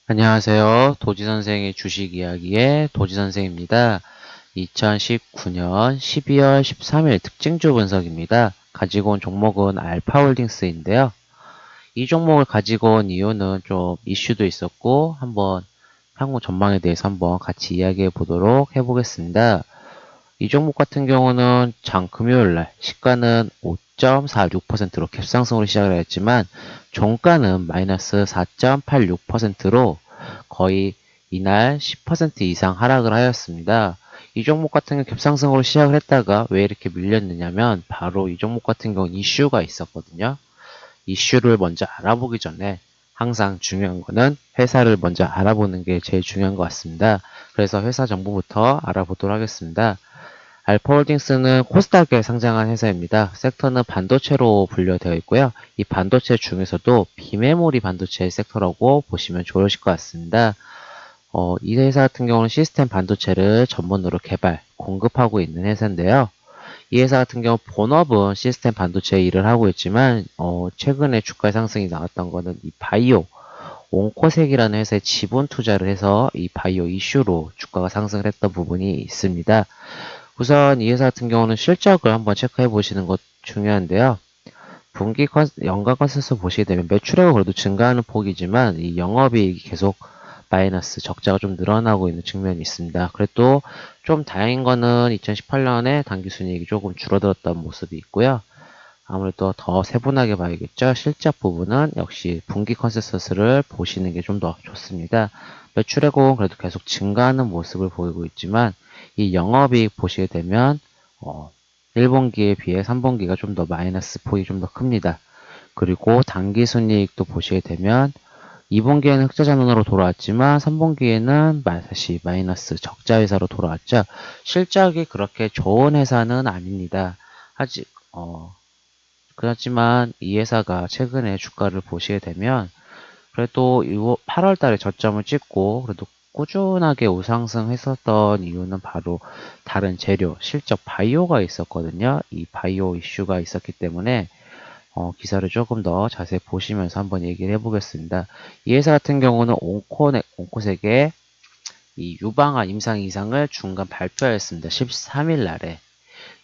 안녕하세요. 도지선생의 주식 이야기의 도지선생입니다. 2019년 12월 13일 특징주 분석입니다. 가지고 온 종목은 알파홀딩스인데요. 이 종목을 가지고 온 이유는 좀 이슈도 있었고 한번 향후 전망에 대해서 한번 같이 이야기해 보도록 해보겠습니다. 이 종목 같은 경우는 장 금요일날 시가는 5.46%로 갭상승으로 시작을 했지만 종가는 마이너스 4.86%로 거의 이날 10% 이상 하락을 하였습니다. 이 종목 같은 경우 갭상승으로 시작을 했다가 왜 이렇게 밀렸느냐면 바로 이 종목 같은 경우 이슈가 있었거든요. 이슈를 먼저 알아보기 전에 항상 중요한 거는 회사를 먼저 알아보는 게 제일 중요한 것 같습니다. 그래서 회사 정보부터 알아보도록 하겠습니다. 알파홀딩스는 코스닥에 상장한 회사입니다. 섹터는 반도체로 분류되어 있고요. 이 반도체 중에서도 비메모리 반도체 섹터라고 보시면 좋으실 것 같습니다. 이 회사 같은 경우는 시스템 반도체를 전문으로 개발, 공급하고 있는 회사인데요. 이 회사 같은 경우 본업은 시스템 반도체 일을 하고 있지만 최근에 주가 상승이 나왔던 거는 이 바이오, 온코색이라는 회사에 지분 투자를 해서 이 바이오 이슈로 주가가 상승을 했던 부분이 있습니다. 우선 이 회사 같은 경우는 실적을 한번 체크해 보시는 것 중요한데요. 연간 컨센서스 보시게 되면 매출액은 그래도 증가하는 폭이지만 이 영업이익이 계속 마이너스 적자가 좀 늘어나고 있는 측면이 있습니다. 그래도 좀 다행인 거는 2018년에 당기순이익이 조금 줄어들었던 모습이 있고요. 아무래도 더 세분하게 봐야겠죠. 실적 부분은 역시 분기 컨센서스를 보시는 게 좀 더 좋습니다. 매출액은 그래도 계속 증가하는 모습을 보이고 있지만 이 영업이익 보시게 되면 1분기에 비해 3분기가 좀 더 마이너스 폭이 좀 더 큽니다. 그리고 당기순이익도 보시게 되면 2분기에는 흑자 전환으로 돌아왔지만 3분기에는 다시 마이너스 적자 회사로 돌아왔죠. 실적이 그렇게 좋은 회사는 아닙니다. 하지 그렇지만 이 회사가 최근에 주가를 보시게 되면 그래도 8월 달에 저점을 찍고 그래도 꾸준하게 우상승했었던 이유는 바로 다른 재료, 실적 바이오가 있었거든요. 이 바이오 이슈가 있었기 때문에 기사를 조금 더 자세히 보시면서 한번 얘기를 해보겠습니다. 이 회사 같은 경우는 온코색의 이 유방암 임상 이상을 중간 발표하였습니다. 13일 날에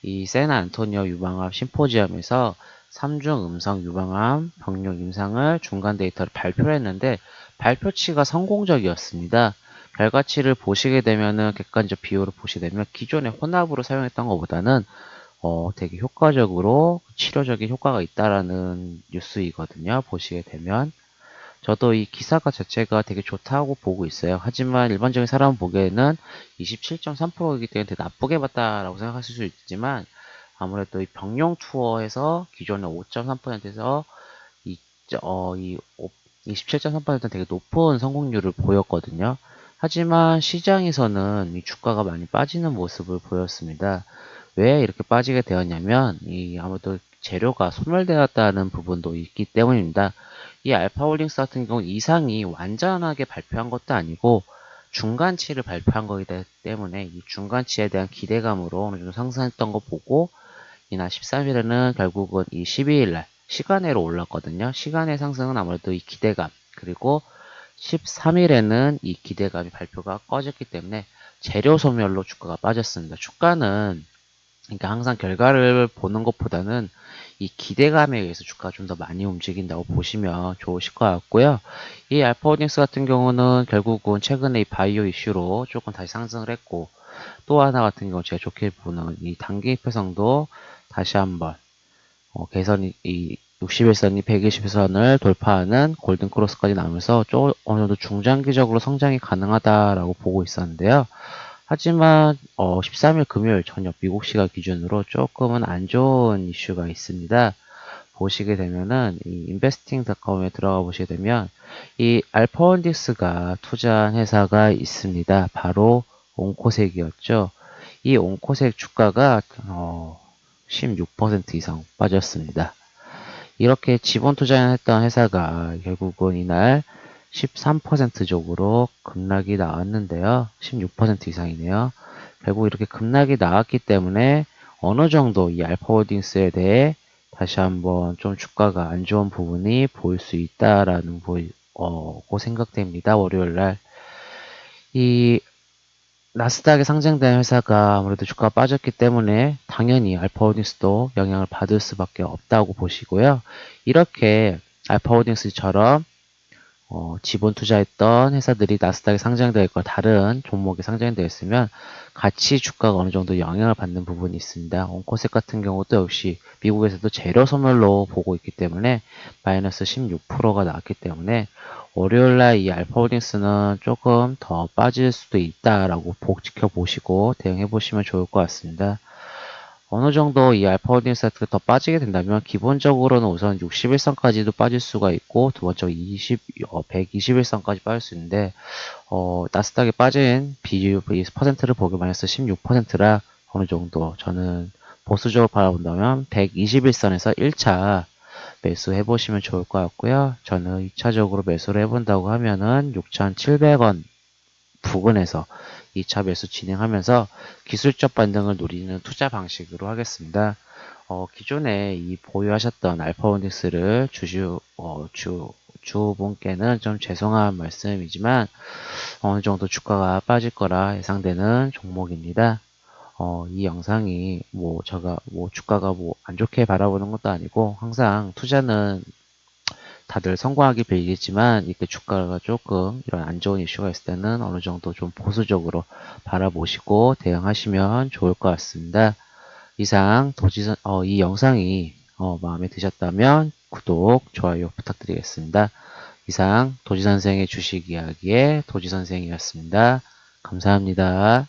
이 샌안토니오 유방암 심포지엄에서 3중 음성 유방암 병력 임상을 중간 데이터를 발표를 했는데 발표치가 성공적이었습니다. 결과치를 보시게 되면은 객관적 비율을 보시게 되면 기존에 혼합으로 사용했던 것보다는 되게 효과적으로 치료적인 효과가 있다라는 뉴스이거든요. 보시게 되면 저도 이 기사가 자체가 되게 좋다고 보고 있어요. 하지만 일반적인 사람 보기에는 27.3%이기 때문에 되게 나쁘게 봤다라고 생각하실 수 있지만 아무래도 이 병용 투어에서 기존의 5.3%에서 이, 이 27.3%는 되게 높은 성공률을 보였거든요. 하지만 시장에서는 이 주가가 많이 빠지는 모습을 보였습니다. 왜 이렇게 빠지게 되었냐면 이 아무래도 재료가 소멸되었다는 부분도 있기 때문입니다. 이 알파홀딩스 같은 경우 이상이 완전하게 발표한 것도 아니고 중간치를 발표한 거기 때문에 이 중간치에 대한 기대감으로 어느 정도 상승했던 거 보고 이날 13일에는 결국은 이 12일날 시간외로 올랐거든요. 시간의 상승은 아무래도 이 기대감 그리고 13일에는 이 기대감이 발표가 꺼졌기 때문에 재료 소멸로 주가가 빠졌습니다. 주가는 그러니까 항상 결과를 보는 것보다는 이 기대감에 의해서 주가가 좀 더 많이 움직인다고 보시면 좋으실 것 같고요. 이 알파호딩스 같은 경우는 결국은 최근에 이 바이오 이슈로 조금 다시 상승을 했고 또 하나 같은 경우 제가 좋게 보는 이 단기 입회성도 다시 한번 개선이 이 60일선이 120일선을 돌파하는 골든 크로스까지 나오면서 어느 정도 중장기적으로 성장이 가능하다라고 보고 있었는데요. 하지만 13일 금요일 저녁 미국 시각 기준으로 조금은 안 좋은 이슈가 있습니다. 보시게 되면은 이 인베스팅닷컴에 들어가 보시게 되면 이 알파원디스가 투자한 회사가 있습니다. 바로 온코색이었죠. 이 온코색 주가가 16% 이상 빠졌습니다. 이렇게 지분 투자했던 회사가 결국은 이날 13%족으로 급락이 나왔는데요. 16% 이상이네요. 결국 이렇게 급락이 나왔기 때문에 어느 정도 이 알파홀딩스에 대해 다시 한번 좀 주가가 안 좋은 부분이 보일 수 있다라는 고 생각됩니다. 월요일 날. 이 나스닥에 상장된 회사가 아무래도 주가가 빠졌기 때문에 당연히 알파호ldings 영향을 받을 수밖에 없다고 보시고요. 이렇게 알파호ldings 지분 투자했던 회사들이 나스닥에 상장되어 있고 다른 종목에 상장되어 있으면 같이 주가가 어느 정도 영향을 받는 부분이 있습니다. 온코셋 같은 경우도 역시 미국에서도 재료 소멸로 보고 있기 때문에 마이너스 16%가 나왔기 때문에 월요일날 이 알파홀딩스는 조금 더 빠질 수도 있다라고 지켜보시고 대응해 보시면 좋을 것 같습니다. 어느 정도 이 알파홀딩스가 더 빠지게 된다면 기본적으로는 우선 61선까지도 빠질 수가 있고 두 번째 121선까지 빠질 수 있는데 나스닥에 빠진 비율 퍼센트를 보기 마이너스 16%라 어느 정도 저는 보수적으로 바라본다면 121선에서 1차 매수해 보시면 좋을 것 같고요. 저는 2차적으로 매수를 해본다고 하면은 6,700원 부근에서 2차 매수 진행하면서 기술적 반등을 노리는 투자 방식으로 하겠습니다. 기존에 이 보유하셨던 알파원닉스를 주분께는 좀 죄송한 말씀이지만 어느 정도 주가가 빠질 거라 예상되는 종목입니다. 이 영상이 제가 주가가 안 좋게 바라보는 것도 아니고 항상 투자는 다들 성공하기 빌겠지만 이때 주가가 조금 이런 안 좋은 이슈가 있을 때는 어느 정도 좀 보수적으로 바라보시고 대응하시면 좋을 것 같습니다. 이상 이 영상이 마음에 드셨다면 구독, 좋아요 부탁드리겠습니다. 이상 도지선생의 주식 이야기의 도지선생이었습니다. 감사합니다.